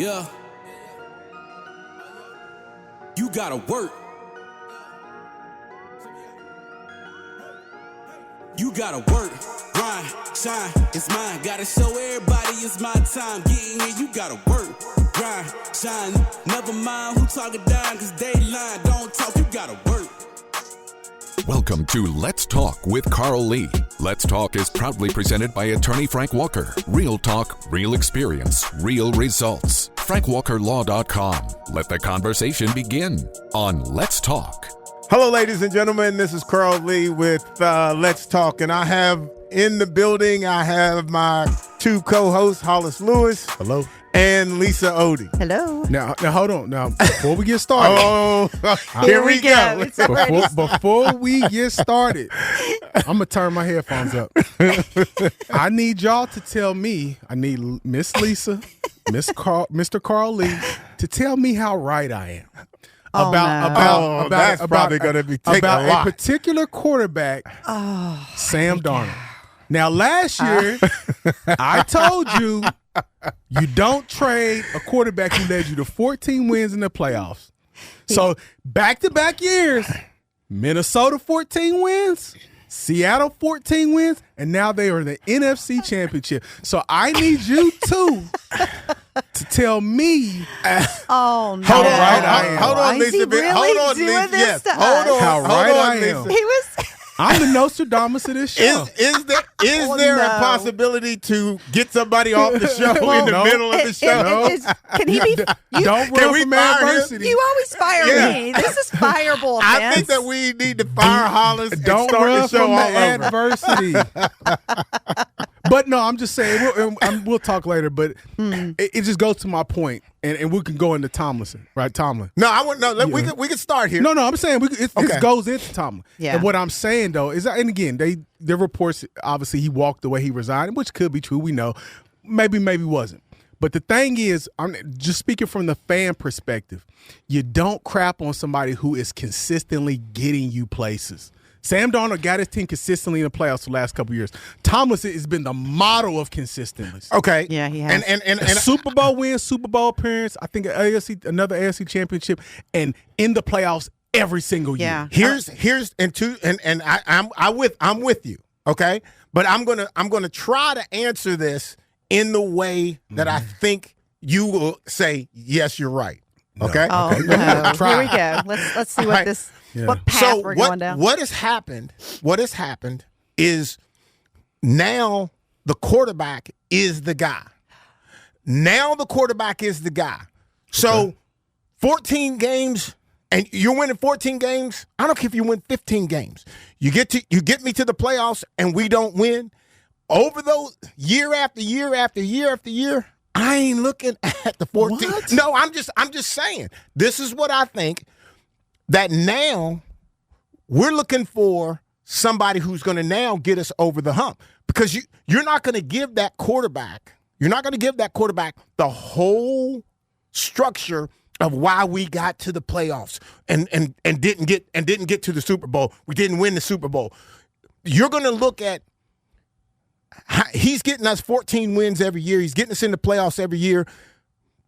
Yeah. You gotta work. You gotta work, grind, shine, it's mine. Gotta show everybody it's my time. Getting here, you gotta work, grind, shine. Never mind who talking down, cause they lying. Don't talk, you gotta work. Welcome to Let's Talk with Carl Lee. Let's Talk is proudly presented by attorney Frank Walker. Real talk, real experience, real results. FrankWalkerLaw.com. Let the conversation begin on Let's Talk. Hello, ladies and gentlemen. This is Carl Lee with Let's Talk, and I have in the building, I have my two co-hosts, Hollis Lewis. Hello. And Lisa Odie. Hello. Now hold on. Now, before we get started. Here we go. Before we get started, I'm going to turn my headphones up. I need y'all to tell me, I need Miss Lisa, Mr. Carl Lee, to tell me how right I am. That's probably going to be taking a lot. A particular quarterback, Sam Darnold. Now, last year, I told you you don't trade a quarterback who led you to 14 wins in the playoffs. So, back-to-back years, Minnesota 14 wins, Seattle 14 wins, and now they are in the NFC Championship. So, I need you two to tell me how right I am. Hold on, Lisa. Hold on, Lisa. Yes. Hold on. How right I am. He was. I'm the Nostradamus of this show. Is there a possibility to get somebody off the show in the middle of the show? Can he be? Don't run from adversity. You always fire me. This is fireable offense. I think that we need to fire Hollis and Don't start run the show from all the over. adversity. But no, I'm just saying, we'll talk later, but it just goes to my point, and we can go into Tomlinson, right? Tomlin. No, I wouldn't. No, we can start here. No, I'm saying it goes into Tomlin. Yeah. And what I'm saying, though, is, and again, their reports, obviously, he walked away, he resigned, which could be true, we know. Maybe wasn't. But the thing is, I'm just speaking from the fan perspective, you don't crap on somebody who is consistently getting you places. Sam Darnold got his team consistently in the playoffs the last couple of years. Tomlinson has been the model of consistency. Okay. Yeah, he has. And Super Bowl win, Super Bowl appearance, I think another AFC championship, and in the playoffs every single year. Yeah. I'm with you. Okay, but I'm gonna try to answer this in the way that I think you will say yes, you're right. Okay. Oh Okay. no! Try. Here we go. Let's see what Right. this Yeah. what path we're going down. What has happened is now the quarterback is the guy. So 14 games, and you're winning 14 games. I don't care if you win 15 games. You get me to the playoffs, and we don't win. Over those year after year after year after year, I ain't looking at the 14. What? No, I'm just saying. This is what I think. That now we're looking for somebody who's going to now get us over the hump, because you're not going to give that quarterback. You're not going to give that quarterback the whole structure of why we got to the playoffs and didn't get to the Super Bowl. We didn't win the Super Bowl. You're going to look at, he's getting us 14 wins every year. He's getting us in the playoffs every year,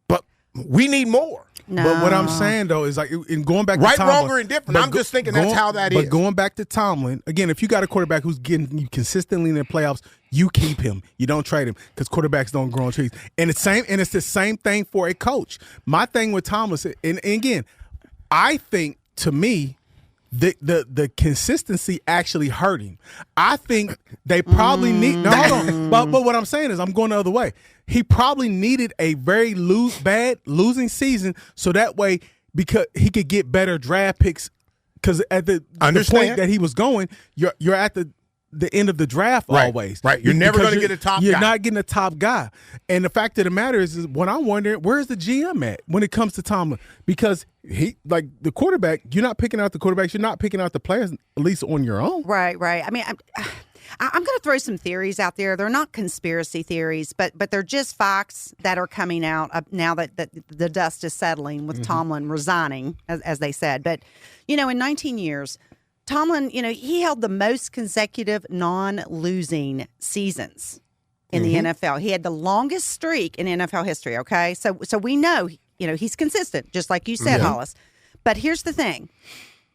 but we need more. No. But what I'm saying, though, is like, in going back to Right, Tomlin. wrong, or indifferent. I'm just thinking that's how that is. But going back to Tomlin, again, if you got a quarterback who's getting you consistently in the playoffs, you keep him. You don't trade him, because quarterbacks don't grow on trees. And it's the same thing for a coach. My thing with Tomlin, and again, I think, to me, the consistency actually hurt him. I think they probably need. No, hold on. But what I'm saying is, I'm going the other way. He probably needed a very bad losing season, so that way, because he could get better draft picks. Because at the point that he was going, you're at the end of the draft always. Right. You're never going to get a top guy. You're not getting a top guy. And the fact of the matter is what I'm wondering, where's the GM at when it comes to Tomlin? Because he, like the quarterback, you're not picking out the quarterbacks. You're not picking out the players, at least on your own. Right. I mean, I'm going to throw some theories out there. They're not conspiracy theories, but they're just facts that are coming out now that the dust is settling with Tomlin resigning, as they said. But, in 19 years, Tomlin, he held the most consecutive non-losing seasons. in the NFL. He had the longest streak in NFL history, okay? So we know, he's consistent, just like you said, Hollis. But here's the thing.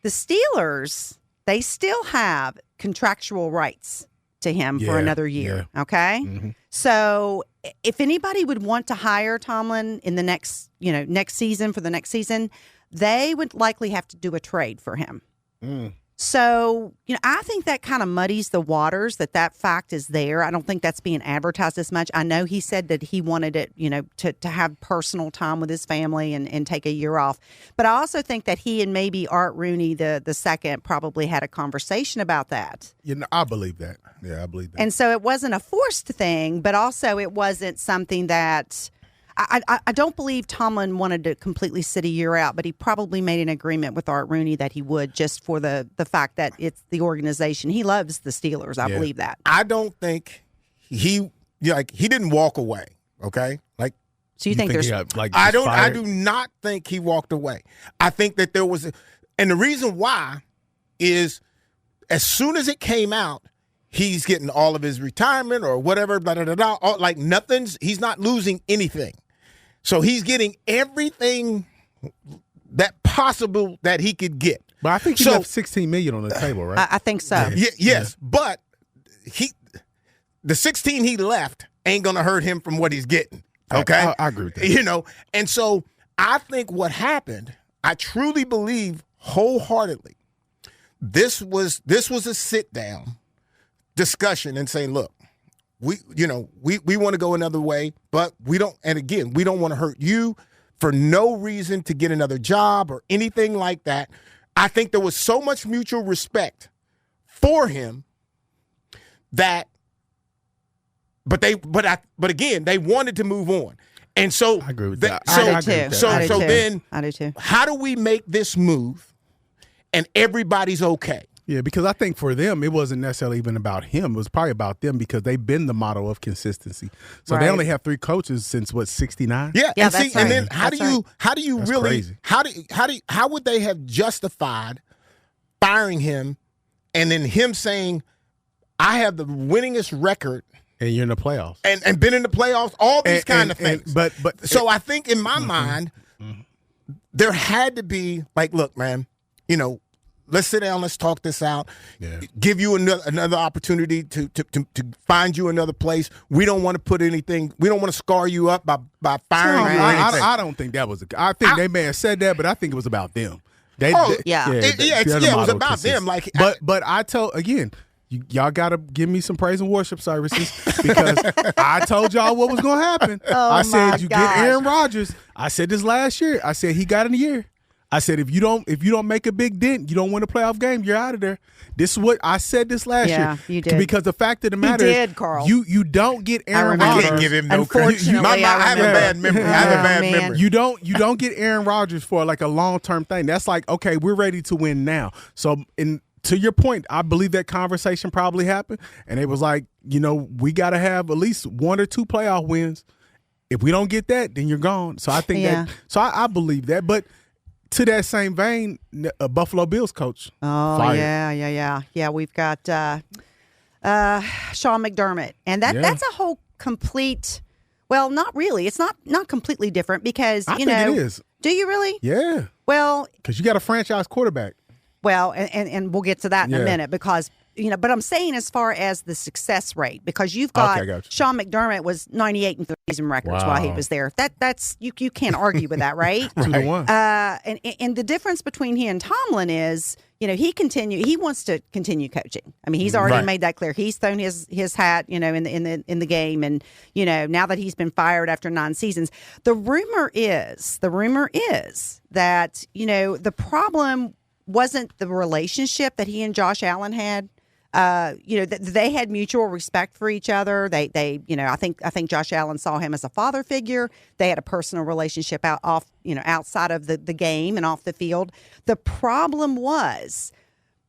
The Steelers, they still have contractual rights to him for another year, okay? Mm-hmm. So if anybody would want to hire Tomlin in the next season, for the next season, they would likely have to do a trade for him. So, I think that kind of muddies the waters, that fact is there. I don't think that's being advertised as much. I know he said that he wanted it, to have personal time with his family and take a year off. But I also think that he and maybe Art Rooney the second probably had a conversation about that. I believe that. Yeah, I believe that. And so it wasn't a forced thing, but also it wasn't something that I don't believe Tomlin wanted to completely sit a year out, but he probably made an agreement with Art Rooney that he would, just for the fact that it's the organization. He loves the Steelers. I believe that. I don't think he didn't walk away. Okay, so you think there's I do not think he walked away. I think that there was, and the reason why is as soon as it came out, he's getting all of his retirement or whatever, he's not losing anything. So he's getting everything that possible that he could get. But I think he left $16 million on the table, right? I think so. Yes, but the 16 he left ain't gonna hurt him from what he's getting. Okay, I agree with that. And so I think what happened, I truly believe wholeheartedly, this was a sit down discussion and saying, look, we want to go another way, but we don't want to hurt you for no reason to get another job or anything like that. I think there was so much mutual respect for him that, but again, they wanted to move on. And so I agree with that. I do too. So then I do too. How do we make this move and everybody's okay? Yeah, because I think for them, it wasn't necessarily even about him. It was probably about them because they've been the model of consistency. So they only have 3 coaches since, 69? Yeah, and that's right. And then how do you that's really crazy. How would they have justified firing him and then him saying, I have the winningest record and you're in the playoffs and been in the playoffs, all these kind of things. But so I think in my mind, there had to be look, man, let's sit down, let's talk this out. Yeah. Give you another opportunity to find you another place. We don't want to put anything. We don't want to scar you up by firing you. I don't think that was. I think they may have said that, but I think it was about them. It was about them. But I told again. Y'all got to give me some praise and worship services because I told y'all what was going to happen. I said get Aaron Rodgers. I said this last year. I said he got in the year. I said if you don't make a big dent, you don't win a playoff game, you're out of there. This is what I said this last year. Yeah, you did. Because the fact of the matter is, Carl. You don't get Aaron Rodgers. I can't give him no credit. I have a bad memory. You don't get Aaron Rodgers for a long-term thing. That's okay, we're ready to win now. So to your point, I believe that conversation probably happened, and it was we got to have at least 1 or 2 playoff wins. If we don't get that, then you're gone. So I think that. So I believe that. But to that same vein, a Buffalo Bills coach. Oh fired. Yeah. We've got Sean McDermott, and that's a whole complete. Well, not really. It's not completely different because I think it is. Do you really? Yeah. Well, because you got a franchise quarterback. Well, and we'll get to that in a minute because, but I'm saying as far as the success rate, because you've got Sean McDermott was 98 and 30 records while he was there. That's you can't argue with that, right? 2-1. And the difference between he and Tomlin is, he wants to continue coaching. I mean, he's already made that clear. He's thrown his hat, in the game, and now that he's been fired after 9 seasons, the rumor is that the problem wasn't the relationship that he and Josh Allen had. They had mutual respect for each other. They I think Josh Allen saw him as a father figure. They had a personal relationship outside of the game and off the field. The problem was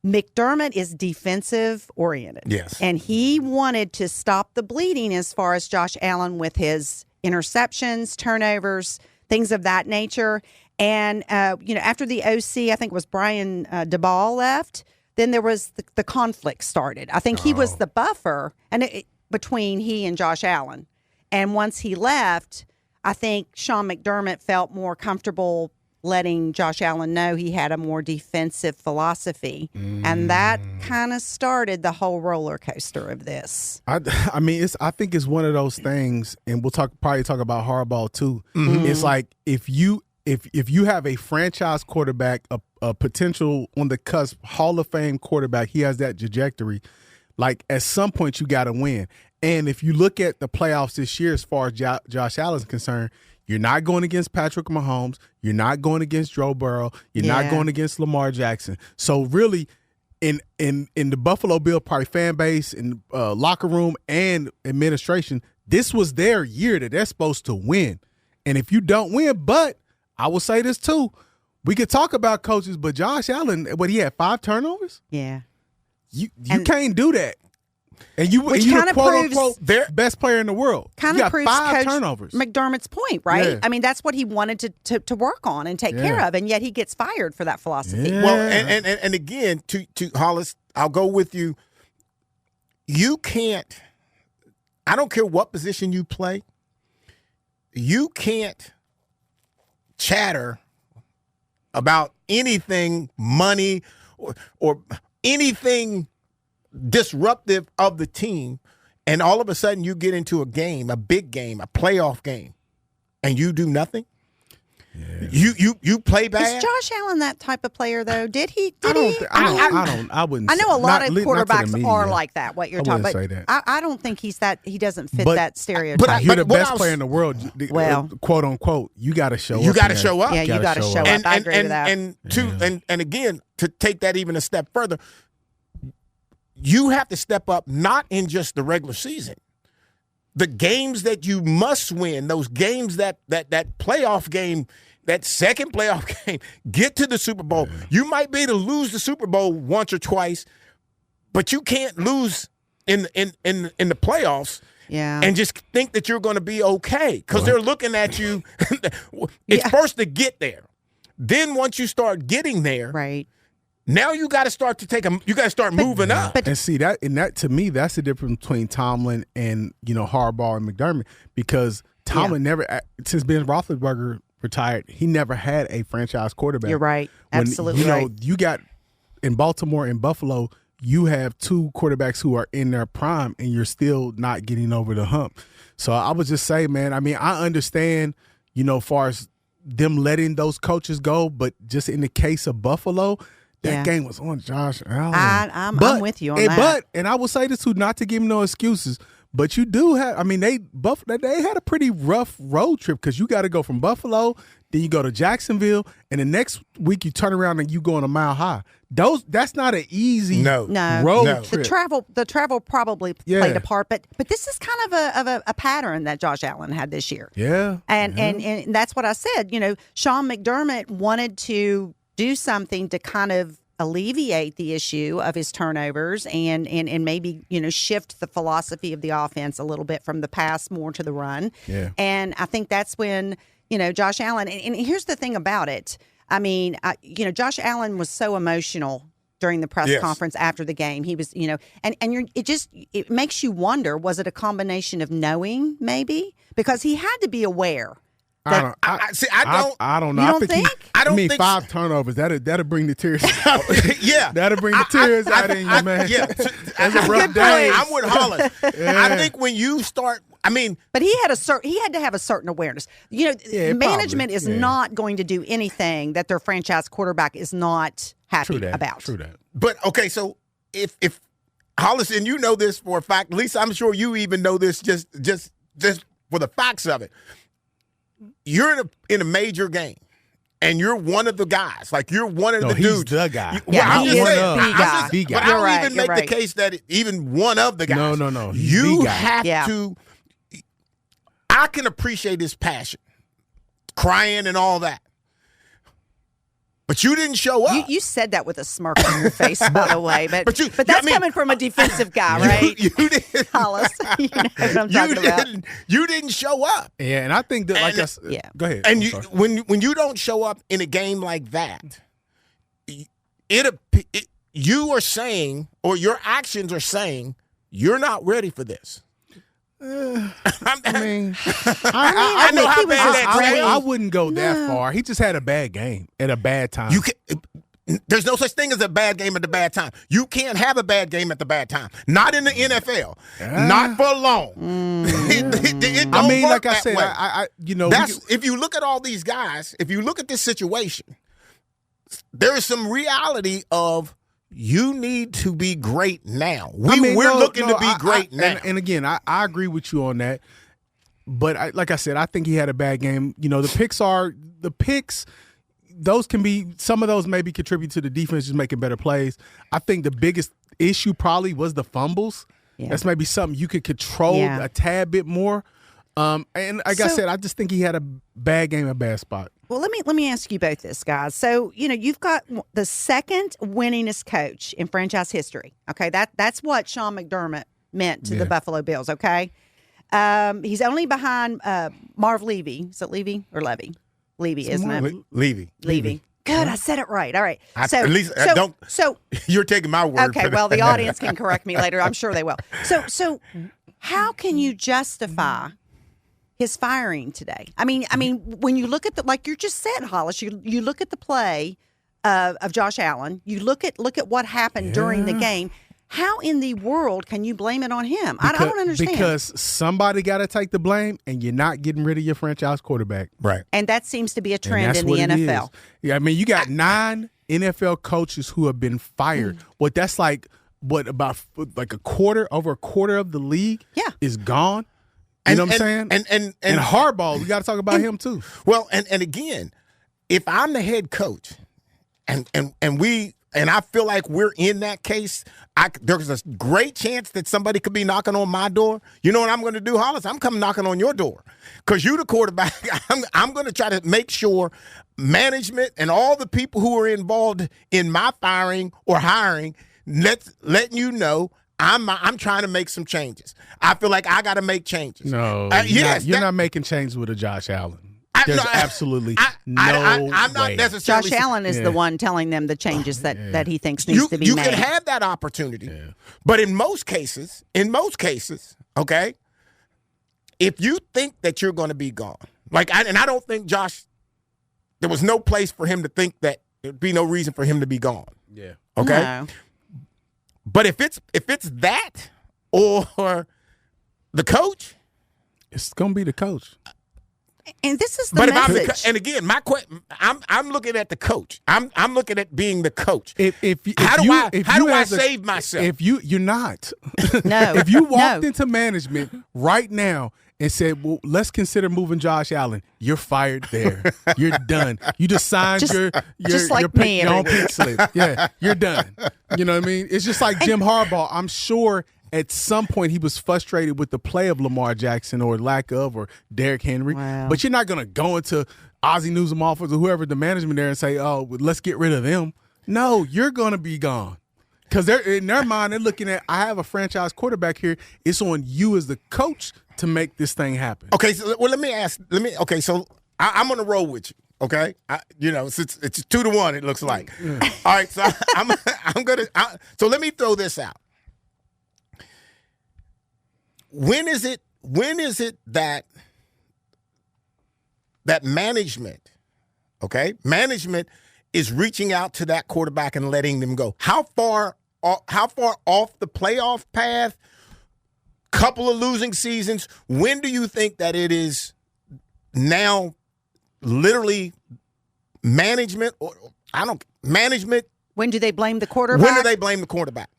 McDermott is defensive oriented. Yes. And he wanted to stop the bleeding as far as Josh Allen with his interceptions, turnovers, things of that nature. And, after the OC, I think it was Brian DeBall left, then there was the conflict started. I think he was the buffer. And between he and Josh Allen. And once he left, I think Sean McDermott felt more comfortable letting Josh Allen know he had a more defensive philosophy. And that kind of started the whole roller coaster of this. I mean, I think it's one of those things, and we'll probably talk about Harbaugh too. It's like if you have a franchise quarterback, a potential on the cusp Hall of Fame quarterback, he has that trajectory. Like at some point you got to win. And if you look at the playoffs this year, as far as Josh Allen's concerned, you're not going against Patrick Mahomes. You're not going against Joe Burrow. You're not going against Lamar Jackson. So really, in the Buffalo Bill probably fan base and locker room and administration, this was their year that they're supposed to win. And if you don't win, but I will say this too, we could talk about coaches, but Josh Allen, he had 5 turnovers? Yeah. You can't do that. And you kinda quote proves- unquote their best player in the world. Kind of proves 5 Coach turnovers. McDermott's point, right? Yeah. I mean, that's what he wanted to work on and take care of, and yet he gets fired for that philosophy. Yeah. Well, and again, to Hollis, I'll go with you. You can't. I don't care what position you play. You can't chatter about anything, money, or anything disruptive of the team, and all of a sudden you get into a game, a big game, a playoff game, and you do nothing. Yeah. You play bad. Is Josh Allen that type of player though? Did he? I wouldn't. I know a lot of not to the quarterbacks media. are like that. What you're talking wouldn't about? say that. I don't think he's that. He doesn't fit But- that stereotype. You're the what best else- player in the world. Well- quote unquote, you got to show up. You got to man. show up. Yeah, you got to show up. I agree with that. And again, to take that even a step further, you have to step up not in just the regular season. The games that you must win, those games that playoff game, that second playoff game, get to the Super Bowl. Yeah. You might be able to lose the Super Bowl once or twice, but you can't lose in the playoffs. Yeah. And just think that you're going to be okay because they're looking at you. It's first to get there. Then once you start getting there, right. Now you got to start moving up. And see that to me, that's the difference between Tomlin and Harbaugh and McDermott, because Tomlin never, since Ben Roethlisberger retired, he never had a franchise quarterback. You're right, absolutely right. You got in Baltimore and Buffalo, you have 2 quarterbacks who are in their prime, and you're still not getting over the hump. So I would just say, man, I mean, I understand, far as them letting those coaches go, but just in the case of Buffalo. That game was on Josh Allen. I'm with you on that. And I will say this too, not to give him no excuses, but you do have. I mean, they had a pretty rough road trip because you got to go from Buffalo, then you go to Jacksonville, and the next week you turn around and you go on a Mile High. That's not an easy road trip. The travel probably played a part, but this is kind of a pattern that Josh Allen had this year. Yeah, and that's what I said. Sean McDermott wanted to do something to kind of alleviate the issue of his turnovers and maybe, shift the philosophy of the offense a little bit from the pass more to the run. Yeah. And I think that's when, Josh Allen, and here's the thing about it. I mean, Josh Allen was so emotional during the press conference after the game. He was, it makes you wonder, was it a combination of knowing maybe? Because he had to be aware. I don't know. You don't think? I don't think 5 turnovers. That'll bring the tears out. Yeah. That'll bring the tears out in you, man. Yeah. That's a rough day. I'm with Hollis. I think when you start, but he had to have a certain awareness. Management is not going to do anything that their franchise quarterback is not happy about. True that. But okay, so if Hollis, and you know this for a fact, at least I'm sure you even know this just for the facts of it. You're in a major game, and you're one of the guys. Like, you're one of the dudes. He's the guy. He is the guy. But I'll even make the case that even one of the guys. No. You have to. I can appreciate his passion, crying and all that. But you didn't show up. You said that with a smirk on your face, by the way. But that's coming from a defensive guy, right? You didn't. Hollis, you know what I'm talking about. You didn't show up. Yeah, and I think that, go ahead. And when you don't show up in a game like that, you are saying, or your actions are saying, you're not ready for this. I know how bad that I wouldn't go that far. He just had a bad game at a bad time. There's no such thing as a bad game at the bad time. You can't have a bad game at the bad time. Not in the NFL. Not for long. It don't work like I that said, way. If you look at all these guys, if you look at this situation, there is some reality of you need to be great now. We're looking to be great now. And again, I agree with you on that. But like I said, I think he had a bad game. The picks. Those can be, some of those maybe contribute to the defense just making better plays. I think the biggest issue probably was the fumbles. Yeah. That's maybe something you could control a tad bit more. And like I said, I just think he had a bad game, a bad spot. Well, let me ask you both this, guys. So, you've got the second winningest coach in franchise history. Okay, that's what Sean McDermott meant to the Buffalo Bills, okay? He's only behind Marv Levy. Is it Levy or Levy? Levy, isn't it? Levy. Good, I said it right. All right. You're taking my word. Okay, well, the audience can correct me later. I'm sure they will. So how can you justify his firing today? I mean, when you look at like you just said, Hollis, you look at the play of Josh Allen. You look at what happened during the game. How in the world can you blame it on him? I don't understand. Because somebody got to take the blame, and you're not getting rid of your franchise quarterback. Right. And that seems to be a trend in the NFL. Yeah, I mean, you got 9 NFL coaches who have been fired. That's like, about like over a quarter of the league is gone? You know what I'm saying? And Harbaugh, we got to talk about him too. Well, and again, if I'm the head coach, and I feel like we're in that case, there's a great chance that somebody could be knocking on my door. You know what I'm going to do, Hollis? I'm coming knocking on your door because you're the quarterback. I'm going to try to make sure management and all the people who are involved in my firing or hiring, letting you know I'm trying to make some changes. I feel like I got to make changes. No, you're not making changes with a Josh Allen. There's absolutely no I'm not way. necessarily. Josh Allen is the one telling them the changes that he thinks needs to be made. You made. can have that opportunity, but in most cases, okay, if you think that you're going to be gone, and I don't think Josh, there was no place for him to think that there'd be no reason for him to be gone. Yeah. Okay. No. But if it's that or the coach, it's going to be the coach. And this is the message. And again, my question, I'm looking at the coach. I'm looking at being the coach. How do I save myself? If you're not. No. If you walked into management right now and said, "Well, let's consider moving Josh Allen," you're fired there. You're done. You just signed your own pick slip. Yeah, you're done. You know what I mean? It's just like Jim Harbaugh. I'm sure at some point he was frustrated with the play of Lamar Jackson or lack of, or Derrick Henry. Wow. But you're not going to go into Ozzie Newsome office or whoever the management there and say, "Oh, let's get rid of them." No, you're going to be gone. Because in their mind, they're looking at, I have a franchise quarterback here. It's on you as the coach to make this thing happen. Okay, so so I'm going to roll with you. Okay, it's 2-1. It looks like. Yeah. All right, so so let me throw this out. When is it that management is reaching out to that quarterback and letting them go? How far off the playoff path? Couple of losing seasons. When do you think that it is now literally management management? When do they blame the quarterback? When do they blame the quarterback?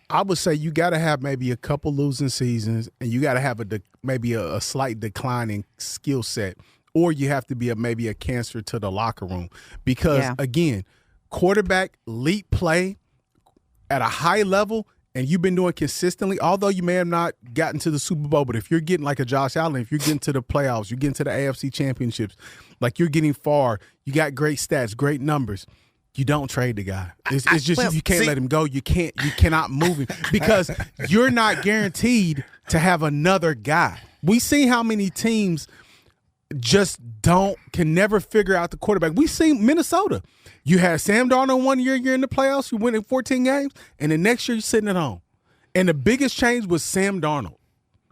I would say you got to have maybe a couple losing seasons, and you got to have maybe a slight decline in skill set, or you have to be maybe a cancer to the locker room. Because, again, quarterback elite play at a high level, and you've been doing consistently, although you may have not gotten to the Super Bowl, but if you're getting like a Josh Allen, if you're getting to the playoffs, you're getting to the AFC championships, like you're getting far, you got great stats, great numbers. You don't trade the guy. It's just you can't let him go. You cannot move him because you're not guaranteed to have another guy. We see how many teams just can never figure out the quarterback. We see Minnesota. You had Sam Darnold 1 year, you're in the playoffs, you win in 14 games, and the next year you're sitting at home. And the biggest change was Sam Darnold.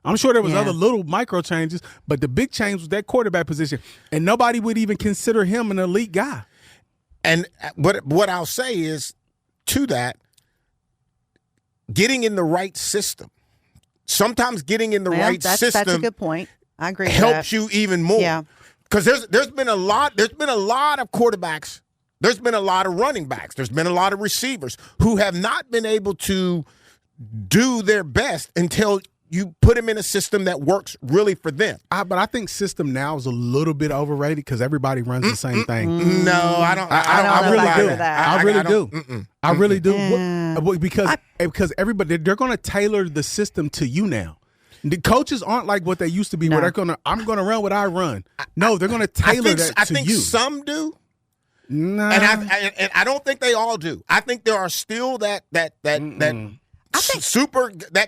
I'm sure there was Yeah. other little micro changes, but the big change was that quarterback position, and nobody would even consider him an elite guy. And what I'll say is, to that, getting in the right system. Sometimes getting in the right system. That's a good point. I agree with helps that. you even more. Yeah. Because there's been a lot of quarterbacks. There's been a lot of running backs. There's been a lot of receivers who have not been able to do their best until you put them in a system that works really for them. But I think system now is a little bit overrated because everybody runs the same thing. No, I don't. I don't know if I agree with that. I really do. I really do. Because everybody, they're going to tailor the system to you now. The coaches aren't like what they used to be, where I'm going to run what I run. No, they're going to tailor that to you. I think some do. Nah. And I don't think they all do. I think there are still that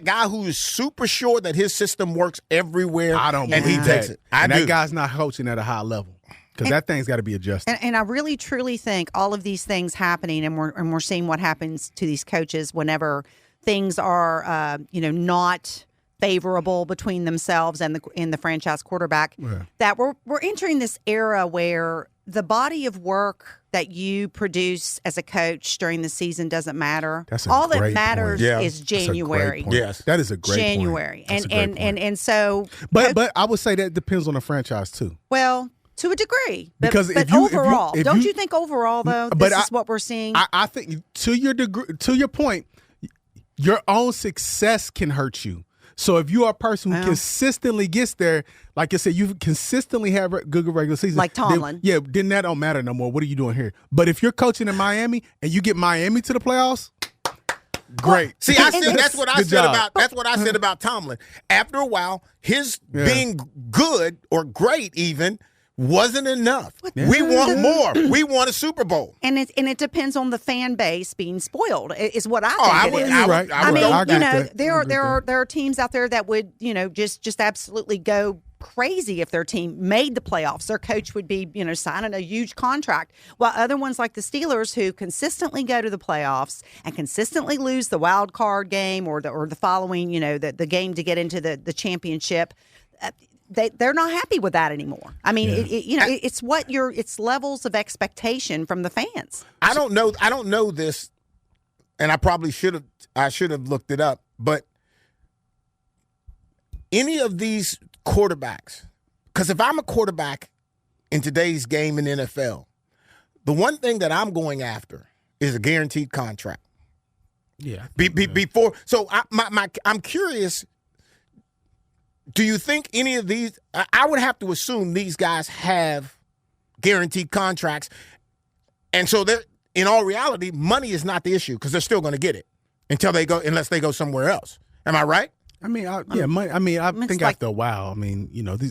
guy who is super sure that his system works everywhere. I don't and believe he takes that. it. That guy's not coaching at a high level because that thing's got to be adjusted. And I really truly think all of these things happening, and we're seeing what happens to these coaches whenever things are not favorable between themselves and the franchise quarterback. Yeah. That we're entering this era where the body of work that you produce as a coach during the season doesn't matter. All that matters is January. Yes, that is a great January. Point. And so, but I would say that depends on the franchise too. Well, to a degree, but overall, don't you think overall though this is what we're seeing? I think to your degree, to your point, your own success can hurt you. So if you are a person who consistently gets there, like I said, you consistently have good regular season. Like Tomlin. Then that don't matter no more. What are you doing here? But if you're coaching in Miami and you get Miami to the playoffs, great. See, that's what I said about Tomlin. After a while, his being good or great even wasn't enough. We want more. We want a Super Bowl. And it depends on the fan base being spoiled, is what I think it is. You're right. I mean, there are teams out there that would, just absolutely go crazy if their team made the playoffs. Their coach would be, signing a huge contract. While other ones like the Steelers, who consistently go to the playoffs and consistently lose the wild card game or the following, the game to get into the championship. They're not happy with that anymore. I mean, it's levels of expectation from the fans. I don't know this, and I probably should have looked it up. But any of these quarterbacks, because if I'm a quarterback in today's game in NFL, the one thing that I'm going after is a guaranteed contract. Yeah. Before, so I'm curious. Do you think any of these – I would have to assume these guys have guaranteed contracts. And so in all reality, money is not the issue because they're still going to get it unless they go somewhere else. Am I right? I mean, money. I mean, I think after a while,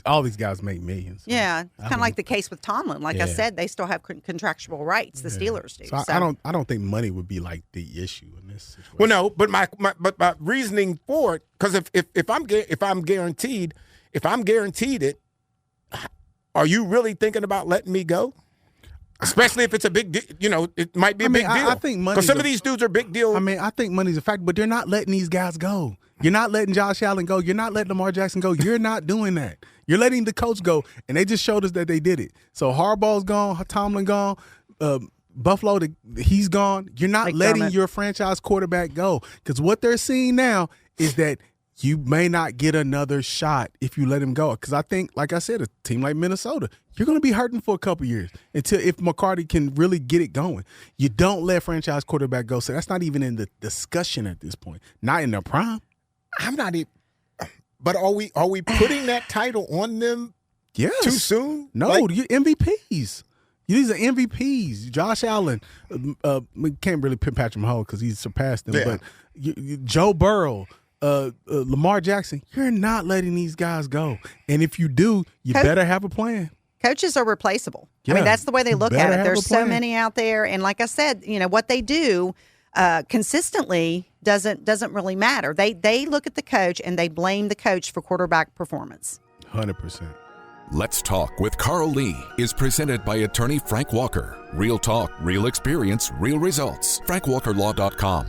all these guys make millions. Yeah, it's kind of like the case with Tomlin. Like I said, they still have contractual rights. The Steelers do. So I don't think money would be like the issue in this situation. Well, no, but my reasoning for it, because if I'm guaranteed it, are you really thinking about letting me go? Especially if it's a big deal, it might be a big deal. I think money. Because some of these dudes are big deal. I mean, I think money's a factor, but they're not letting these guys go. You're not letting Josh Allen go. You're not letting Lamar Jackson go. You're not doing that. You're letting the coach go, and they just showed us that they did it. So Harbaugh's gone, Tomlin gone, Buffalo, he's gone. You're not letting your franchise quarterback go because what they're seeing now is that you may not get another shot if you let him go. Because I think, like I said, a team like Minnesota, you're going to be hurting for a couple years if McCarthy can really get it going. You don't let franchise quarterback go. So that's not even in the discussion at this point. Not in their prime. I'm not even. But are we putting that title on them? Yes. Too soon? No, you're MVPs. These are MVPs. Josh Allen, we can't really pin Patrick Mahomes because he's surpassed them. Yeah. But Joe Burrow, Lamar Jackson, you're not letting these guys go. And if you do, you better have a plan. Coaches are replaceable. Yeah, I mean, that's the way they look at it. There's so plan. many out there, and like I said, what they do consistently doesn't really matter. They look at the coach and they blame the coach for quarterback performance. 100%. Let's Talk with Carl Lee is presented by attorney Frank Walker. Real talk, real experience, real results. FrankWalkerLaw.com.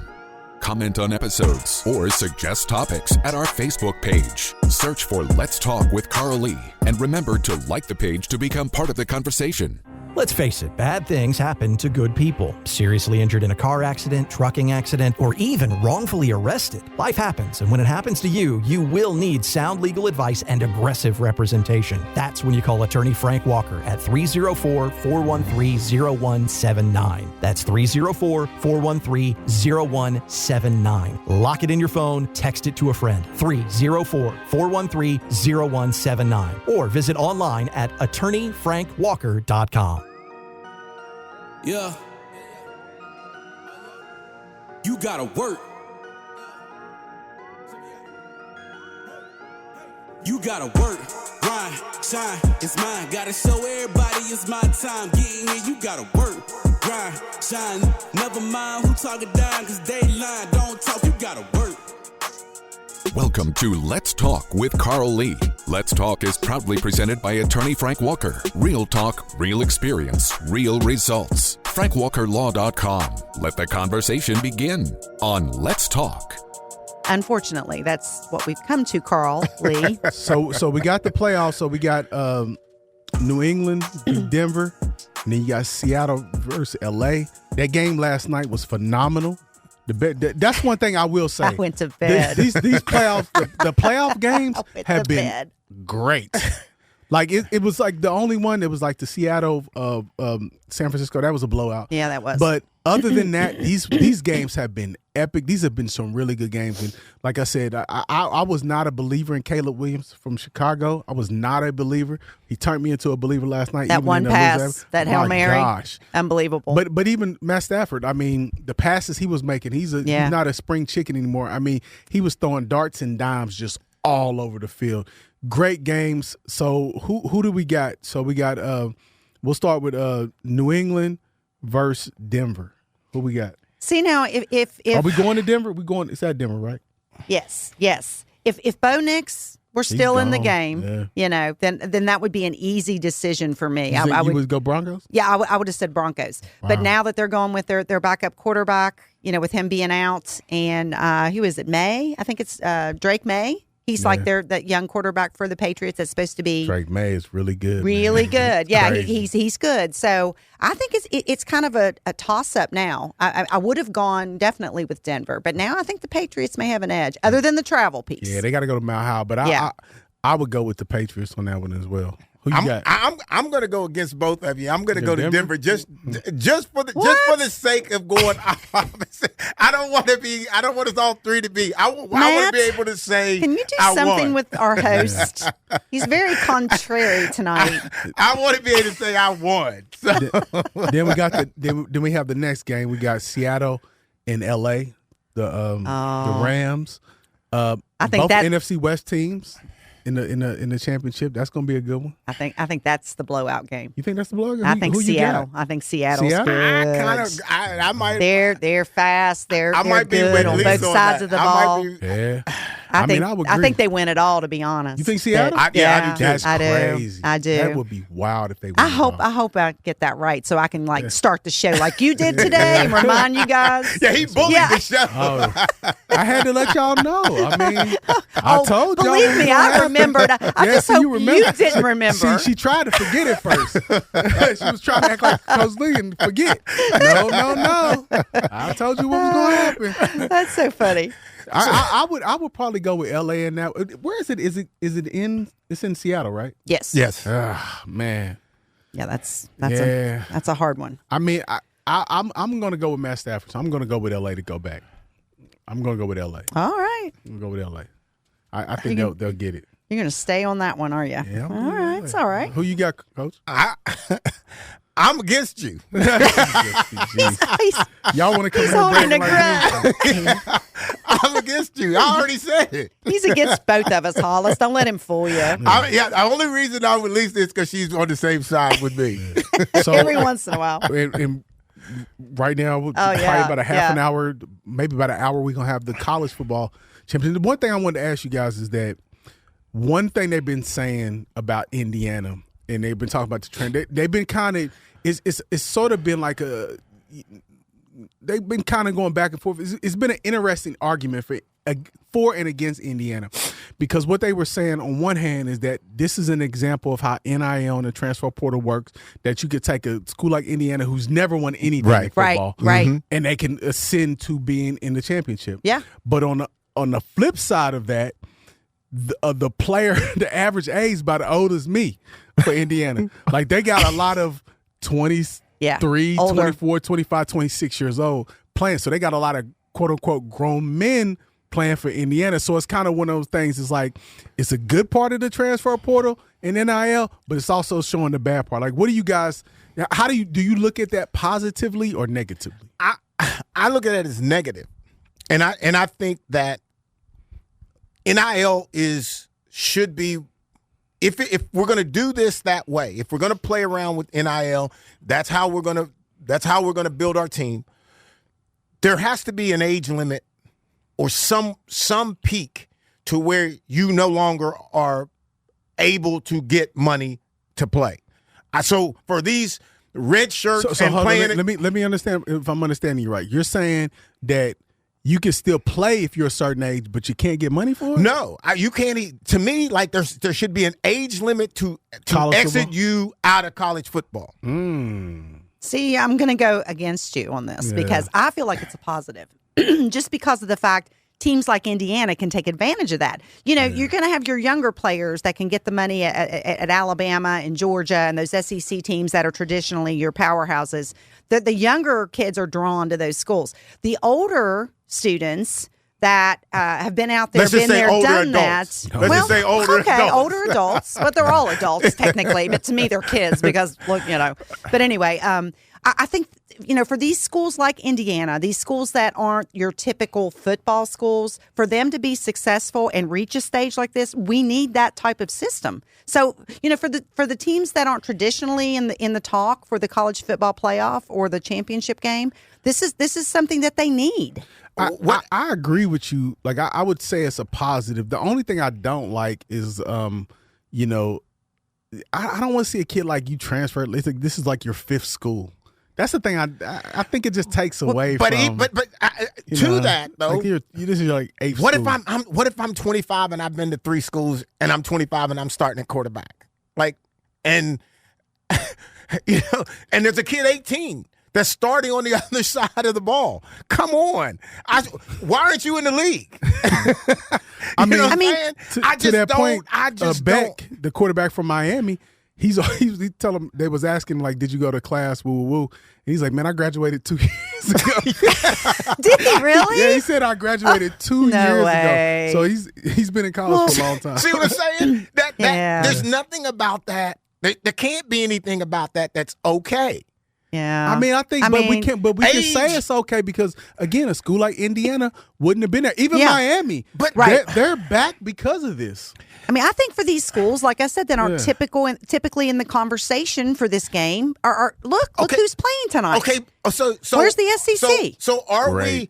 comment on episodes, or suggest topics at our Facebook page. Search for Let's Talk with Carl Lee, and remember to like the page to become part of the conversation. Let's face it, bad things happen to good people. Seriously injured in a car accident, trucking accident, or even wrongfully arrested. Life happens, and when it happens to you, you will need sound legal advice and aggressive representation. That's when you call attorney Frank Walker at 304-413-0179. That's 304-413-0179. Lock it in your phone, text it to a friend. 304-413-0179. Or visit online at attorneyfrankwalker.com. Yeah. You gotta work. You gotta work, grind, shine, it's mine. Gotta show everybody it's my time. Getting here, you gotta work, grind, shine. Never mind who talking down, cause they lying. Don't talk, you gotta work. Welcome to Let's Talk with Carl Lee. Let's Talk is proudly presented by attorney Frank Walker. Real talk, real experience, real results. FrankWalkerLaw.com. Let the conversation begin on Let's Talk. Unfortunately, that's what we've come to, Carl Lee. So we got the playoffs. So we got New England beat Denver, and then you got Seattle versus LA. That game last night was phenomenal. That's one thing I will say. I went to bed. These playoff the playoff games have been great. Like it was like the only one that was like the Seattle San Francisco. That was a blowout. Yeah, that was. But other than that, these games have been epic. These have been some really good games. And like I said, I was not a believer in Caleb Williams from Chicago. I was not a believer. He turned me into a believer last night. That one pass, that Hail Mary, gosh, unbelievable. But even Matt Stafford, I mean, the passes he was making, he's not a spring chicken anymore. I mean, he was throwing darts and dimes just all over the field. Great games. So who do we got? So we got we'll start with New England versus Denver. Who we got? See now, if are we going to Denver? It's at Denver, right? Yes. If Bo Nix were still in the game, yeah. Then that would be an easy decision for me. I would go Broncos. Yeah, I would have said Broncos. Wow. But now that they're going with their backup quarterback, with him being out, and who is it? May? I think it's Drake May. He's like that young quarterback for the Patriots that's supposed to be. Drake May is really good. Really man. good. Yeah, he's good. So I think it's kind of a toss-up now. I would have gone definitely with Denver, but now I think the Patriots may have an edge, other than the travel piece. Yeah, they got to go to Mile High, but I would go with the Patriots on that one as well. Who you got? I'm going to go against both of you. I'm going to go to Denver just for the sake of going opposite. I don't want us all three to be. I want to be able to say. Can you do something with our host? He's very contrary tonight. I want to be able to say I won. So. Then we got then we have the next game. We got Seattle and LA, the Rams. I think both that NFC West teams. In the championship, that's going to be a good one. I think that's the blowout game. You think that's the blowout game? I think Seattle. I think Seattle's good. I might. They're fast. They're might be good with on Lisa both on sides that. of the ball. Yeah. I would agree. I think they win it all. To be honest, you think Seattle? I do too. That's crazy. I do. That would be wild if they win. I hope I get that right so I can start the show like you did today and remind you guys. Yeah, he bullied the show. Oh, I had to let y'all know. I mean, I told y'all. Believe me, I remembered. I just hope you didn't remember. She tried to forget it first. She was trying to act like Coach Lee and forget. No. I told you what was going to happen. That's so funny. I would probably go with LA in that. Where is it? Is it in? It's in Seattle, right? Yes. Man. Yeah, that's a hard one. I mean, I'm going to go with Matt Stafford. So I'm going to go with LA to go back. I'm going to go with LA. All right. I'm going to go with LA. I think they'll get it. You're going to stay on that one, are you? Yeah. All right. It's all right. Who you got, Coach? I'm against you. Y'all want to come He's holding a grudge? I'm against you. I already said it. He's against both of us, Hollis. Don't let him fool you. The only reason I released this because she's on the same side with me. So, every once in a while. And right now, probably about a half an hour, maybe about an hour, we're going to have the college football championship. The one thing I wanted to ask you guys is that one thing they've been saying about Indiana, and they've been talking about the trend, they've been kind of, it's sort of been like they've been kind of going back and forth. It's been an interesting argument for and against Indiana, because what they were saying on one hand is that this is an example of how NIL and the transfer portal works, that you could take a school like Indiana who's never won anything in football, right, and they can ascend to being in the championship. Yeah. But on the flip side of that, the player, the average age is about as old as me for Indiana. Like, they got a lot of 23, older. 24, 25, 26 years old playing. So they got a lot of quote-unquote grown men playing for Indiana. So it's kind of one of those things. It's like, it's a good part of the transfer portal in NIL, but it's also showing the bad part. Like, what do you guys – how do you look at that positively or negatively? I look at it as negative. And I think that NIL should be – if we're going to do this that way, if we're going to play around with NIL, that's how we're going to build our team. There has to be an age limit or some peak to where you no longer are able to get money to play. So for these red shirts so and playing, let me understand if I'm understanding you right. You're saying that you can still play if you're a certain age, but you can't get money for it? No, you can't. To me, like there should be an age limit to exit football? you out of college football. See, I'm going to go against you on this because I feel like it's a positive, just because of the fact teams like Indiana can take advantage of that. You know, you're going to have your younger players that can get the money at Alabama and Georgia and those SEC teams that are traditionally your powerhouses. The younger kids are drawn to those schools. The older students that have been out there, done adults. that. Let's just say older adults. Older adults, but they're all adults technically. But to me, they're kids because, look, you know. But anyway, I think, you know, for these schools like Indiana, these schools that aren't your typical football schools, for them to be successful and reach a stage like this, we need that type of system. So, you know, for the teams that aren't traditionally in the talk for the college football playoff or the championship game, this is something that they need. I agree with you. Like, I would say it's a positive. The only thing I don't like is, you know, I don't want to see a kid like you transfer. It's like, this is like your fifth school. That's the thing. I think it just takes away from. That though, like this is like eighth. What school. if I'm 25 and I've been to 3 schools and I'm 25 and I'm starting at quarterback, like, and you know, and there's a kid 18 that's starting on the other side of the ball. Come on, why aren't you in the league? I mean, to that point, Beck, the quarterback from Miami. He tell him, they was asking him, like, did you go to class? Woo, woo, woo. And he's like, man, I graduated 2 years ago. Did he really? Yeah, he said I graduated 2 years ago. So he's been in college for a long time. See what I'm saying? There's nothing about that. There can't be anything about that that's okay. Yeah. I mean, we can say it's okay because, again, a school like Indiana wouldn't have been there. Even Miami. But they're back because of this. I mean, I think for these schools, like I said, that aren't typically in the conversation for this game, look who's playing tonight. Okay, so where's the SEC? So are we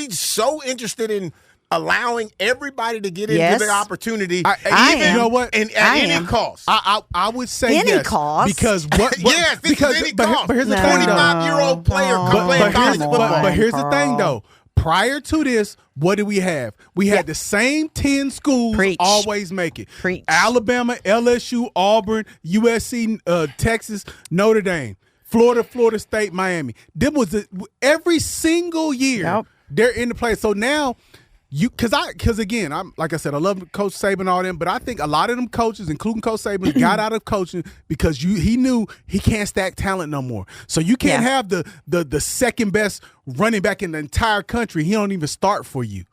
so interested in allowing everybody to get into the opportunity, you know what? And at any cost. I would say any yes, cost because what? Yes, because any cost. But here's the 25-year-old player playing college football. But here's the thing, though. Prior to this, what did we have? We had the same 10 schools always make it. Alabama, LSU, Auburn, USC, Texas, Notre Dame, Florida State, Miami. Them was every single year they're in the play. So now because again, like I said, I love Coach Saban and all them, but I think a lot of them coaches, including Coach Saban, got out of coaching because he knew he can't stack talent no more. So you can't have the second best running back in the entire country. He don't even start for you.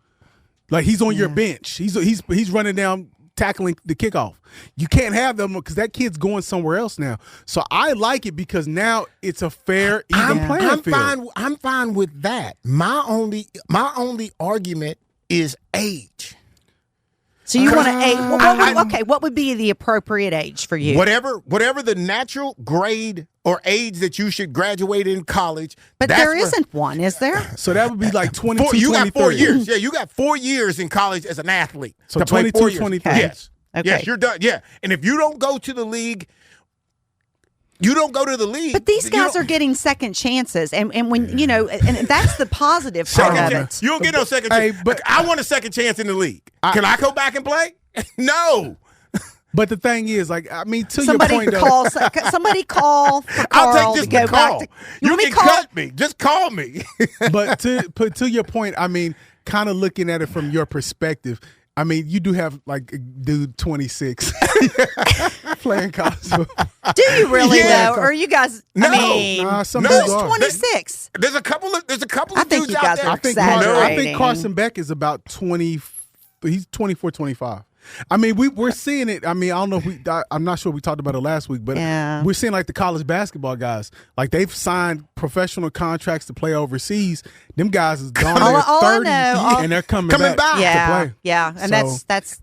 Like, he's on your bench. He's running down, tackling the kickoff. You can't have them because that kid's going somewhere else now. So I like it because now it's a fair, even playing field. I'm fine with that. My only argument is age. So you want to age? Okay, what would be the appropriate age for you? Whatever the natural grade or age that you should graduate in college. But there isn't one, is there? So that would be like 22, you 23. got 4 years. Yeah, you got 4 years in college as an athlete. So 22, 23. Yes. Okay. Yes, you're done. Yeah. And if you don't go to the league, You don't go to the league. But these guys are getting second chances, and when and that's the positive part of it. You don't get no second chance. But I want a second chance in the league. Can I go back and play? No. But the thing is, to your point, Somebody call for Carl. I'll take this call. You can cut me. Just call me. But to your point, kind of looking at it from your perspective, you do have dude 26 playing college football. Do you really though? Or you guys? No. Some who's are. 26? There's a couple of I think dudes you out guys there. are exaggerating. I think Carson Beck is about 20. He's 24, 25. We're seeing it. I don't know if I'm not sure we talked about it last week, but we're seeing the college basketball guys. They've signed professional contracts to play overseas. Them guys is gone there 30 and they're coming back to play. Yeah, and so, that's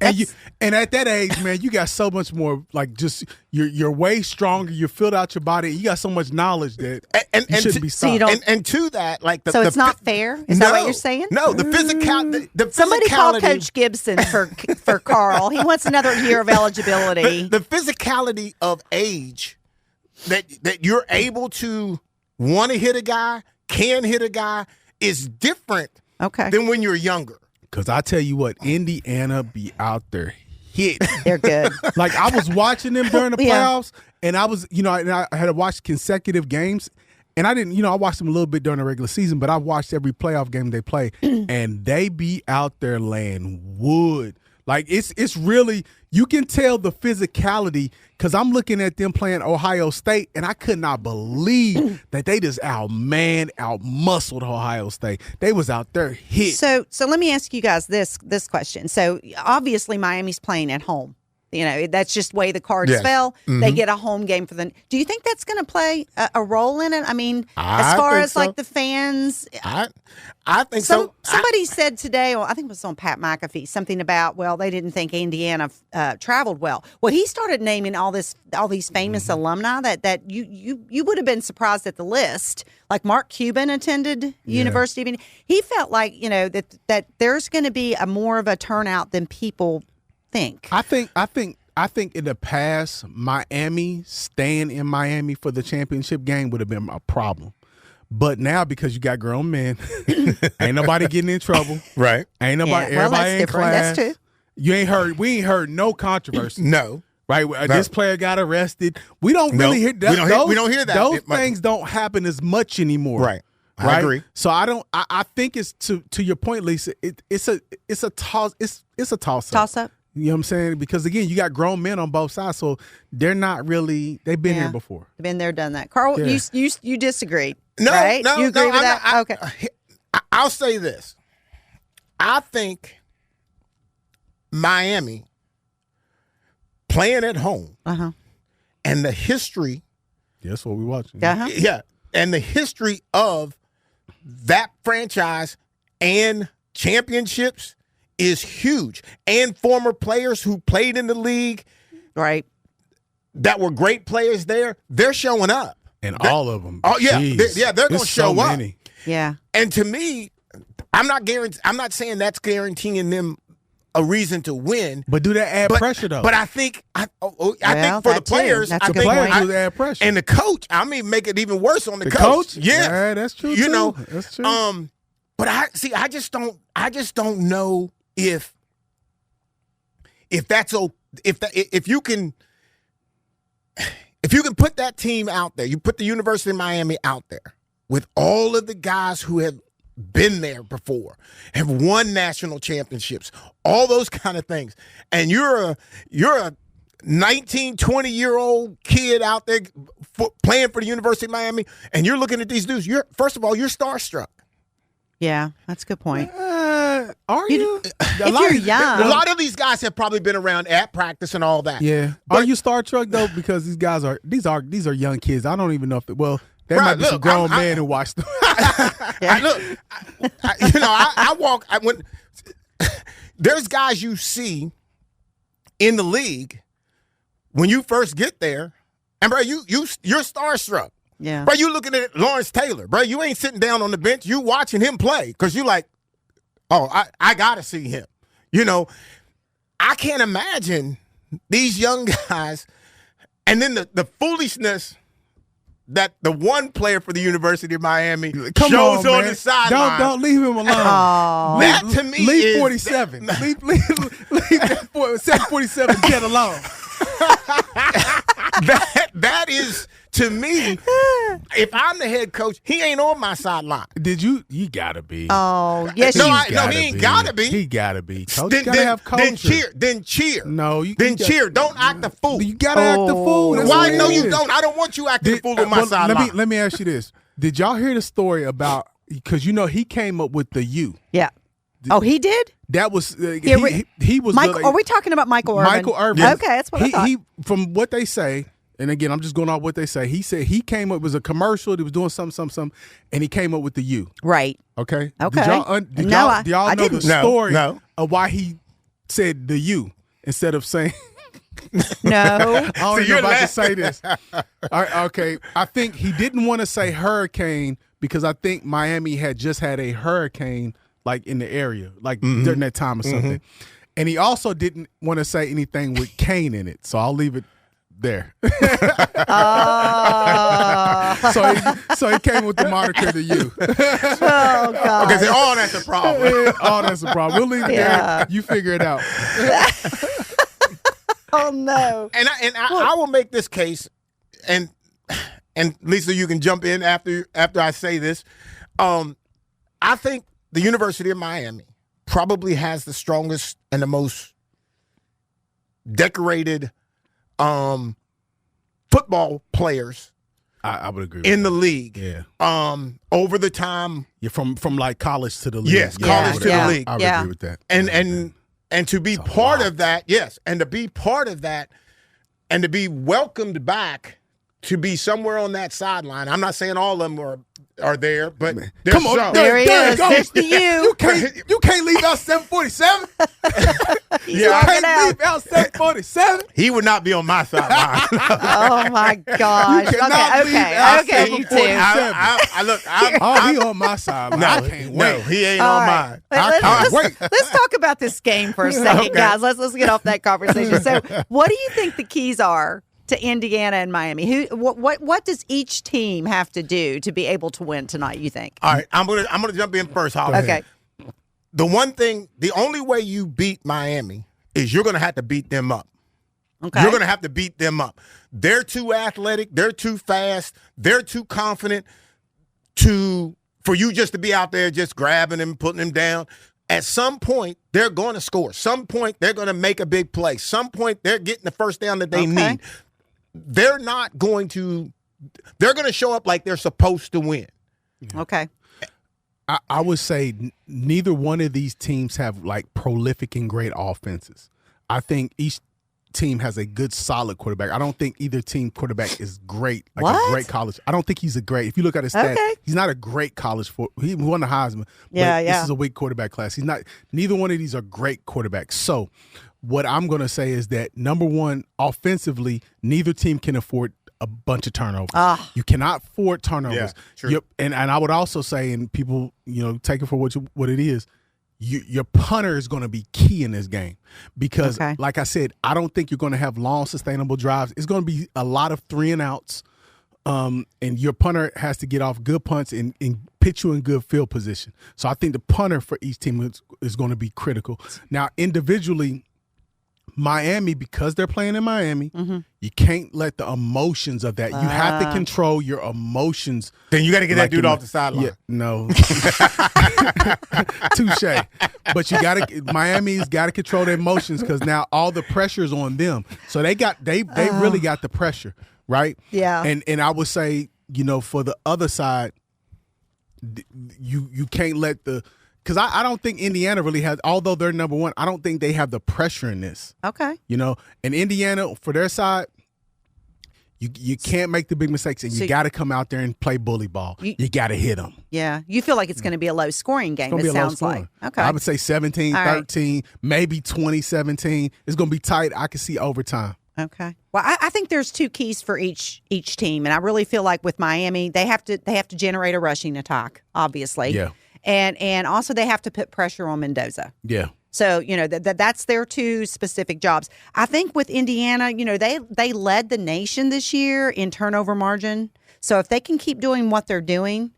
and at that age, man, you got so much more. Just you're way stronger. You filled out your body. You got so much knowledge that you shouldn't be stopped. And to that, so it's not fair. Is that what you're saying? No, the physicality. Somebody call Coach Gibson for Carl. He wants another year of eligibility. The physicality of age that you're able to want to hit a guy, can hit a guy, is different than when you're younger. Because I tell you what, Indiana be out there hitting. They're good. I was watching them during the playoffs, and I was, and I had to watch consecutive games. And I didn't, I watched them a little bit during the regular season, but I watched every playoff game they play, and they be out there laying wood. It's really, you can tell the physicality, because I'm looking at them playing Ohio State, and I could not believe that they just out-muscled Ohio State. They was out there hit. So let me ask you guys this question. So obviously Miami's playing at home. That's just the way the cards fell. Mm-hmm. They get a home game for them. Do you think that's going to play a role in it? As far as the fans, I think so. Somebody said today, I think it was on Pat McAfee, something about they didn't think Indiana traveled well. Well, he started naming all these famous alumni that you would have been surprised at the list. Like Mark Cuban attended University of Indiana. He felt like that there's going to be more of a turnout than people think. I think in the past, Miami staying in Miami for the championship game would have been a problem. But now, because you got grown men, ain't nobody getting in trouble. Right. Ain't nobody. Everybody in class. That's true. We ain't heard no controversy. No. Right. No. This player got arrested. We don't really hear that. We don't hear that. Those things don't happen as much anymore. Right. I agree. So I think it's to your point, Lisa. It's a toss. It's a toss up. Toss up. You know what I'm saying? Because, again, you got grown men on both sides, so they're not really – they've been here before. They've been there, done that. Carl, you disagree, no, right? No, you agree with that? Okay. I'll say this. I think Miami playing at home and the history – that's what we're watching. Yeah, and the history of that franchise and championships – is huge. And former players who played in the league, right, that were great players there, they're showing up. And all of them. Oh, yeah. They're going to show up. Many. Yeah. And to me, I'm not saying that's guaranteeing them a reason to win. But do that add pressure, though? But I think for the players, I think do add pressure. And the coach, I mean, make it even worse on the coach. Yeah. That's true, too. That's true. But I just don't know if you can put that team out there, you put the University of Miami out there with all of the guys who have been there before, have won national championships, all those kind of things, and you're a 19, 20-year-old kid out there playing for the University of Miami, and you're looking at these dudes. First of all, you're starstruck. Yeah, that's a good point. Are you? If you're young. A lot of these guys have probably been around at practice and all that. Yeah. Are you starstruck, though? Because these guys these are young kids. I don't even know if there might be some grown men who watch them. There's guys you see in the league when you first get there, and bro, you're starstruck. Yeah. Bro, you looking at Lawrence Taylor. Bro, you ain't sitting down on the bench. You watching him play because you like, I got to see him. I can't imagine these young guys. And then the foolishness that the one player for the University of Miami Come shows on man. the sideline. Don't leave him alone. That to me leave is 47. leave that 747 jet alone. that is, to me, if I'm the head coach, he ain't on my sideline. Did you? You gotta be. Oh, yes, No, you he ain't gotta be. He gotta be. Coach Then, gotta have culture. Then cheer. No, cheer. Don't act the fool. You gotta act the fool. That's Why? what it No, you is. don't. I don't want you acting the fool on my sideline. Let me ask you this. Did y'all hear the story about, because he came up with the U. Yeah. Oh, he did? That was he was Michael. Are we talking about Michael Irvin? Michael Irvin. Okay, that's what I thought. He, from what they say, and again, I'm just going off what they say. He said he came up, it was a commercial. He was doing something, and he came up with the U. Right. Okay. Okay. Did No, y'all I know the didn't. story No. of why he said the U instead of saying? No. I don't know if I can say this. All right, okay. I think he didn't want to say hurricane because I think Miami had just had a hurricane like in the area, like during that time or something. And he also didn't want to say anything with Kane in it. So I'll leave it there. So he came with the moniker the U. Oh, God. Okay, so that's a problem. Oh, that's a problem. We'll leave it there. You figure it out. Oh, no. And I will make this case, and Lisa, you can jump in after I say this. I think the University of Miami probably has the strongest and the most decorated football players. I would agree in the league. Yeah. Over the time. Yeah, from like college to the league. Yes, college to the league. I would agree with that. And to be part of that, yes, and to be part of that, and to be welcomed back to be somewhere on that sideline. I'm not saying all of them are there, but come on, some. There he is. There's the U. You can't leave out 747. You walking can't out. leave out 747. He would not be on my sideline. Oh, my gosh. cannot leave out Okay, you two. 747. He on my side. I can't wait. No, he ain't All on right. mine. I can't wait. Let's talk about this game for a second, guys. Let's get off that conversation. So, what do you think the keys are to Indiana and Miami? What does each team have to do to be able to win tonight, you think? All right, I'm gonna jump in first, Hollis. Okay. The only way you beat Miami is you're gonna have to beat them up. Okay. You're gonna have to beat them up. They're too athletic, they're too fast, they're too confident for you just to be out there just grabbing them, putting them down. At some point, they're going to score. Some point, they're going to make a big play. Some point, they're getting the first down that they need. They're going to show up like they're supposed to win. Okay. I would say neither one of these teams have like prolific and great offenses. I think each team has a good, solid quarterback. I don't think either team quarterback is great, like a great college. I don't think he's a great. If you look at his stats, he's not a great college. He won the Heisman. But this is a weak quarterback class. He's not. Neither one of these are great quarterbacks. So what I'm going to say is that, number one, offensively, neither team can afford a bunch of turnovers. You cannot afford turnovers. Yeah, true. And I would also say, and people, take it for what it is, your punter is going to be key in this game because, like I said, I don't think you're going to have long, sustainable drives. It's going to be a lot of 3 and outs, and your punter has to get off good punts and put you in good field position. So I think the punter for each team is going to be critical. Now, individually, Miami, because they're playing in Miami, you can't let the emotions of that. You have to control your emotions. Then you got to get that dude off the sideline. Yeah, no. Touche. But Miami's got to control their emotions because now all the pressure is on them. So they really got the pressure, right? Yeah. And I would say, for the other side, you can't let because I don't think Indiana really has, although they're number one, I don't think they have the pressure in this. Okay. And Indiana, for their side, you can't make the big mistakes, and you got to come out there and play bully ball. You got to hit them. Yeah. You feel like it's going to be a low-scoring game, it sounds like. Okay. I would say 17-13, maybe 20-17. It's going to be tight. I can see overtime. Okay. Well, I think there's 2 keys for each team, and I really feel like with Miami, they have to generate a rushing attack, obviously. Yeah. And also they have to put pressure on Mendoza. Yeah. So, that's their 2 specific jobs. I think with Indiana, they led the nation this year in turnover margin. So if they can keep doing what they're doing,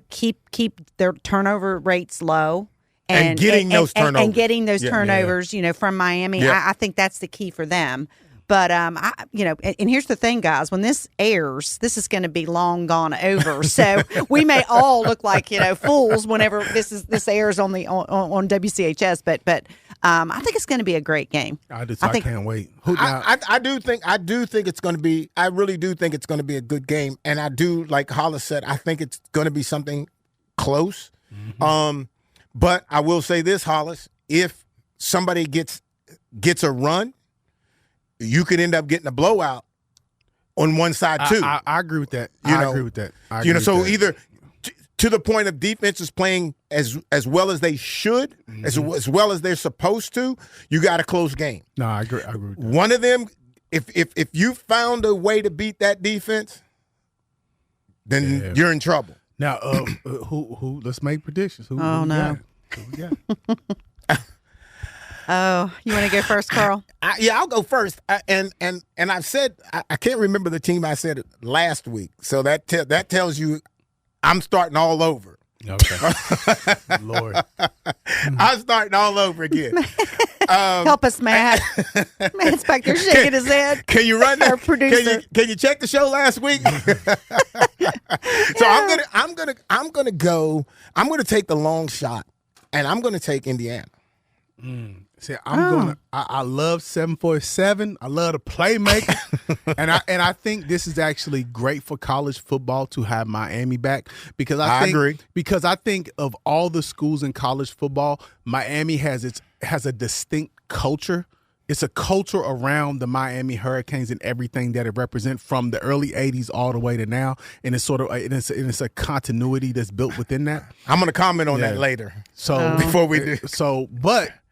keep their turnover rates low. And getting those turnovers. And getting those turnovers, from Miami, I think that's the key for them. But, and here's the thing, guys. When this airs, this is going to be long gone over. So we may all look like, fools whenever this airs on WCHS. But I think it's going to be a great game. I can't wait. I do think it's going to be. I really do think it's going to be a good game. And I do, like Hollis said, I think it's going to be something close. Mm-hmm. But I will say this, Hollis, if somebody gets a run, you could end up getting a blowout on one side too. I agree with that. I agree with that. Either to the point of defense is playing as well as they should, as well as they're supposed to, you got a close game. No, I agree with that. One of them, if you found a way to beat that defense, then you're in trouble. Now, who? Let's make predictions. Who we got? Oh, you want to go first, Carl? I'll go first. And I've said I can't remember the team I said last week, so that tells you I'm starting all over. Okay, Lord, I'm starting all over again. Help us, Matt. Matt's back there shaking his head. Can you run Our that? producer. Can you check the show last week? So I'm gonna take the long shot, and I'm gonna take Indiana. See, I love 747. I love the playmaker, and I think this is actually great for college football to have Miami back because I agree. Because I think of all the schools in college football, Miami has a distinct culture. It's a culture around the Miami Hurricanes and everything that it represents from the early '80s all the way to now, and it's a continuity that's built within that. I'm going to comment on that later. So before we do,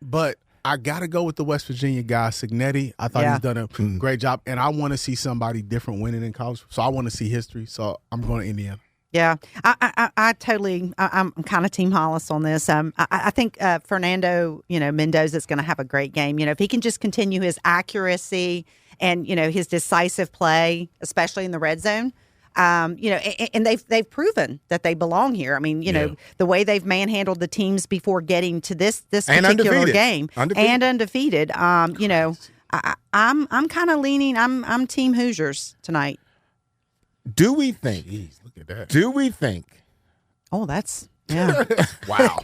but I got to go with the West Virginia guy, Signetti. I thought he's done a great job, and I want to see somebody different winning in college. So I want to see history. So I'm going to Indiana. Yeah, I'm kind of Team Hollis on this. I think Fernando, Mendoza is going to have a great game. If he can just continue his accuracy and, his decisive play, especially in the red zone, and they've proven that they belong here. I mean, the way they've manhandled the teams before getting to this particular game and undefeated. I'm kind of leaning. I'm Team Hoosiers tonight. Do we think? Jeez, look at that. Do we think? Oh, that's Wow.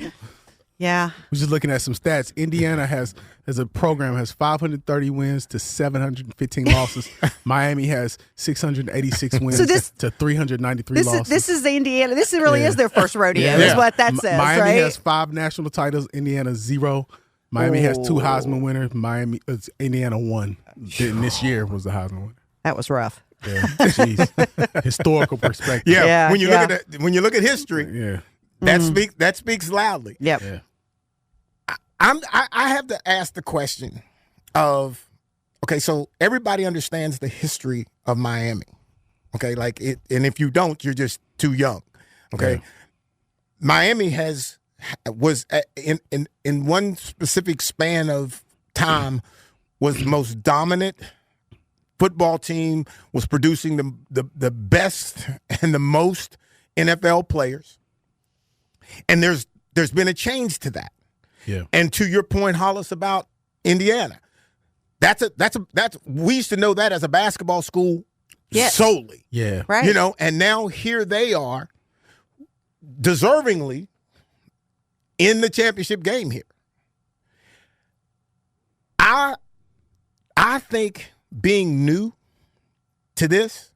Yeah. We're just looking at some stats. Indiana has a program has 530 wins to 715 losses. Miami has 686 wins to 393 losses. This is Indiana. This really is their first rodeo, is what that says. Miami has 5 national titles. Indiana 0. Miami has 2 Heisman winners. Indiana 1. This year was the Heisman winner. That was rough. Yeah, jeez. Historical perspective. Yeah. When you look at history, that speaks loudly. Yep. Yeah. I have to ask the question of, okay, so everybody understands the history of Miami, okay, and if you don't, you're just too young, okay. Yeah. Miami was in one specific span of time was the most dominant football team, was producing the best and the most NFL players, and there's been a change to that. Yeah. And to your point, Hollis, about Indiana, that's we used to know that as a basketball school solely. Yeah. Right. And now here they are, deservingly in the championship game here. I think being new to this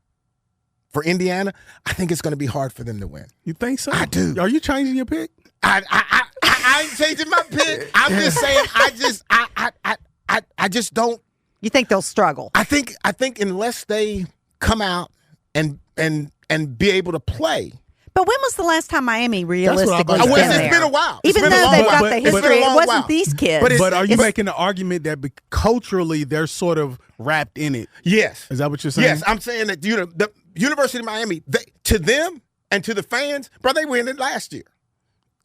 for Indiana, I think it's going to be hard for them to win. You think so? I do. Are you changing your pick? I ain't changing my pick. I'm just saying. I just don't. You think they'll struggle? I think unless they come out and be able to play. But when was the last time Miami realistically It's been there? been a while. Even though they've got the history, it wasn't these kids. But are you making the argument that culturally they're sort of wrapped in it? Yes. Is that what you're saying? Yes, I'm saying that the University of Miami, to them and to the fans, bro, they win it last year.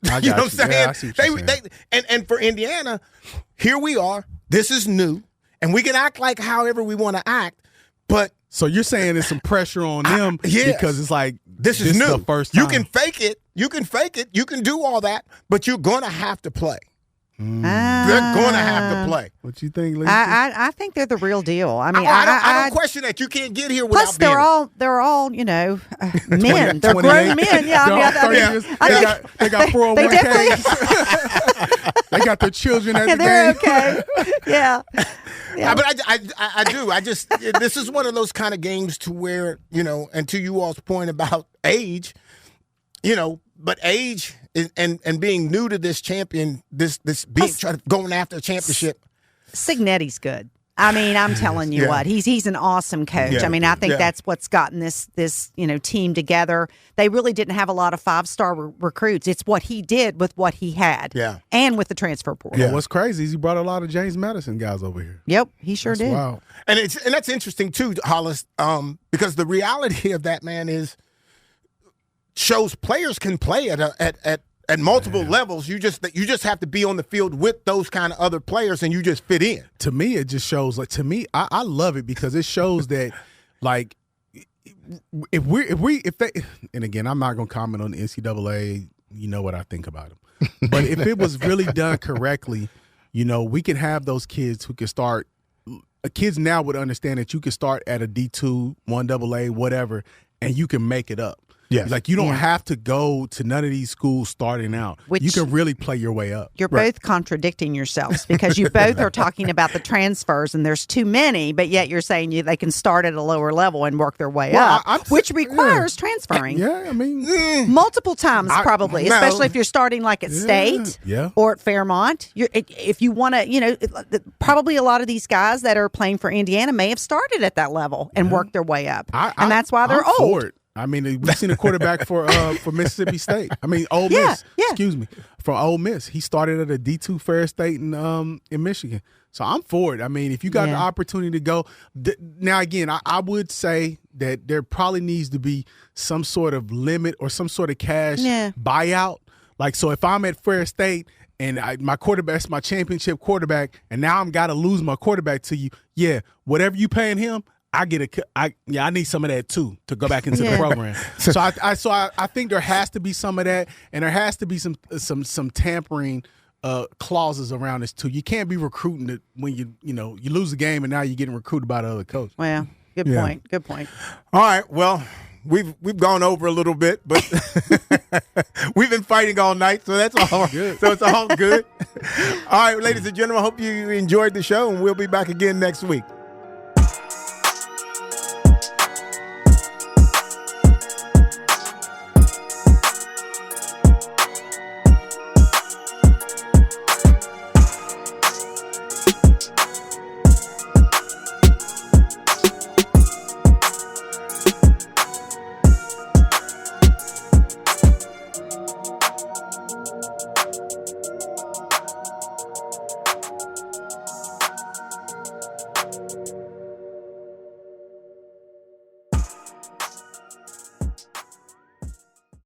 You know what I'm saying? Yeah, I see what you're saying. And for Indiana, here we are. This is new, and we can act like however we want to act. But so you're saying there's some pressure on them yes. because it's like this is new. The first time. You can fake it. You can fake it. You can do all that, but you're going to have to play. They're going to have to play. What you think, Lisa? I think they're the real deal. I mean, I don't question that. You can't get here without plus being they're all men. They're grown men. Yeah, they got 401ks. They got their children at the they're game. okay. Yeah. But I do. I just this is one of those kind of games to where, and to you all's point about age, but age and being new to this champion, this being going after a championship. Signetti's good. I mean, I'm telling you what, he's an awesome coach. Yeah. I mean, I think that's what's gotten this team together. They really didn't have a lot of 5-star recruits. It's what he did with what he had, and with the transfer portal. Yeah. What's crazy is he brought a lot of James Madison guys over here. Yep, he sure did. Wow. And that's interesting too, Hollis, because the reality of that, man, shows players can play at multiple levels. You just have to be on the field with those kind of other players, and you just fit in. To me, it just shows. Like, to me, I love it because it shows that, like, if they, and again, I'm not gonna comment on the NCAA. You know what I think about them, but if it was really done correctly, we can have those kids who can start. Kids now would understand that you can start at a D2, 1AA, whatever, and you can make it up. Yes. Like, you don't have to go to none of these schools starting out. You can really play your way up. You're both contradicting yourselves because you both are talking about the transfers and there's too many, but yet you're saying they can start at a lower level and work their way up, which requires transferring. Yeah, I mean. Multiple times probably, especially if you're starting like at State or at Fairmont. If you want to, probably a lot of these guys that are playing for Indiana may have started at that level and worked their way up. And that's why they're old. I mean, we've seen a quarterback for Mississippi State. I mean, Ole Miss. Yeah. Excuse me, from Ole Miss. He started at a D2 Fair State in Michigan. So I'm for it. I mean, if you got the opportunity to go now, again, I would say that there probably needs to be some sort of limit or some sort of cash buyout. Like, so if I'm at Fair State and my quarterback's my championship quarterback, and now I'm got to lose my quarterback to you, whatever you paying him, I need some of that too to go back into the program. So I think there has to be some of that, and there has to be some tampering clauses around this too. You can't be recruiting it when you lose the game and now you're getting recruited by the other coach. Well, good point. Good point. All right. Well, we've gone over a little bit, but we've been fighting all night, so that's all good. So it's all good. All right, ladies and gentlemen, I hope you enjoyed the show, and we'll be back again next week.